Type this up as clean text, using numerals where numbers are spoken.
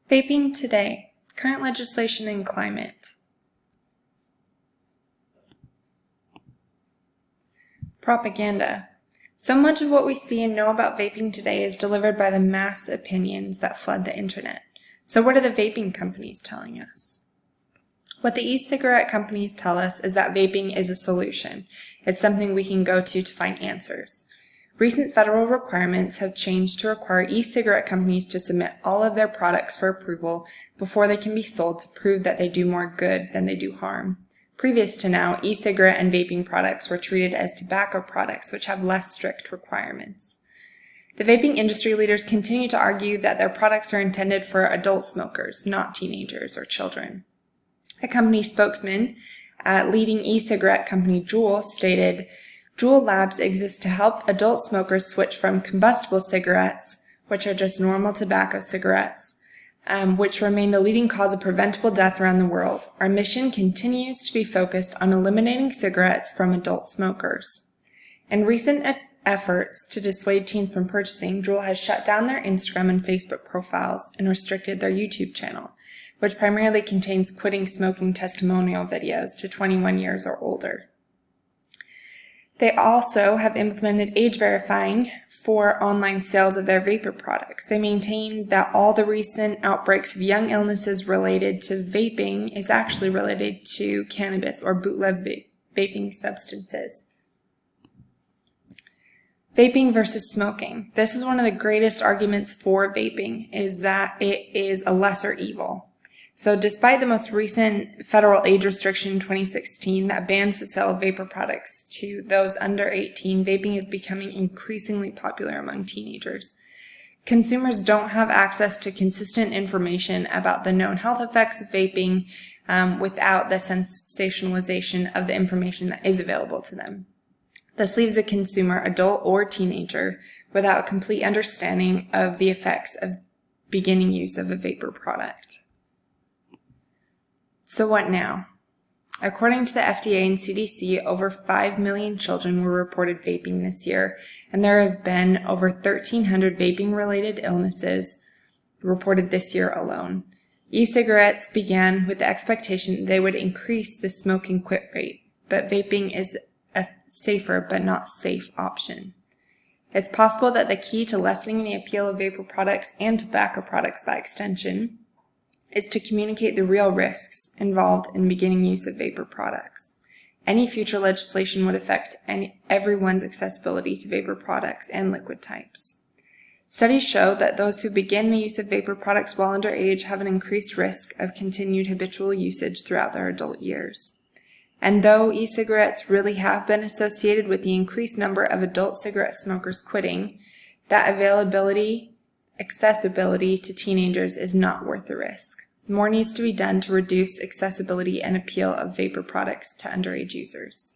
Vaping today, current legislation and climate. Propaganda. So much of what we see and know about vaping today is delivered by the mass opinions that flood the internet. So what are the vaping companies telling us? What the e-cigarette companies tell us is that vaping is a solution. It's something we can go to find answers. Recent federal requirements have changed to require e-cigarette companies to submit all of their products for approval before they can be sold to prove that they do more good than they do harm. Previous to now, e-cigarette and vaping products were treated as tobacco products, which have less strict requirements. The vaping industry leaders continue to argue that their products are intended for adult smokers, not teenagers or children. A company spokesman at leading e-cigarette company Juul stated, "Juul Labs exists to help adult smokers switch from combustible cigarettes, which are just normal tobacco cigarettes, which remain the leading cause of preventable death around the world. Our mission continues to be focused on eliminating cigarettes from adult smokers." In recent efforts to dissuade teens from purchasing, Juul has shut down their Instagram and Facebook profiles and restricted their YouTube channel, which primarily contains quitting smoking testimonial videos to 21 years or older. They also have implemented age verifying for online sales of their vapor products. They maintain that all the recent outbreaks of young illnesses related to vaping is actually related to cannabis or bootleg vaping substances. Vaping versus smoking. This is one of the greatest arguments for vaping, is that it is a lesser evil. So despite the most recent federal age restriction in 2016 that bans the sale of vapor products to those under 18, vaping is becoming increasingly popular among teenagers. Consumers don't have access to consistent information about the known health effects of vaping without the sensationalization of the information that is available to them. This leaves a consumer, adult or teenager, without a complete understanding of the effects of beginning use of a vapor product. So what now? According to the FDA and CDC, over 5 million children were reported vaping this year, and there have been over 1,300 vaping-related illnesses reported this year alone. E-cigarettes began with the expectation that they would increase the smoking quit rate, but vaping is a safer but not safe option. It's possible that the key to lessening the appeal of vapor products and tobacco products by extension is to communicate the real risks involved in beginning use of vapor products. Any future legislation would affect everyone's accessibility to vapor products and liquid types. Studies show that those who begin the use of vapor products while underage have an increased risk of continued habitual usage throughout their adult years. And though e-cigarettes really have been associated with the increased number of adult cigarette smokers quitting, that accessibility to teenagers is not worth the risk. More needs to be done to reduce accessibility and appeal of vapor products to underage users.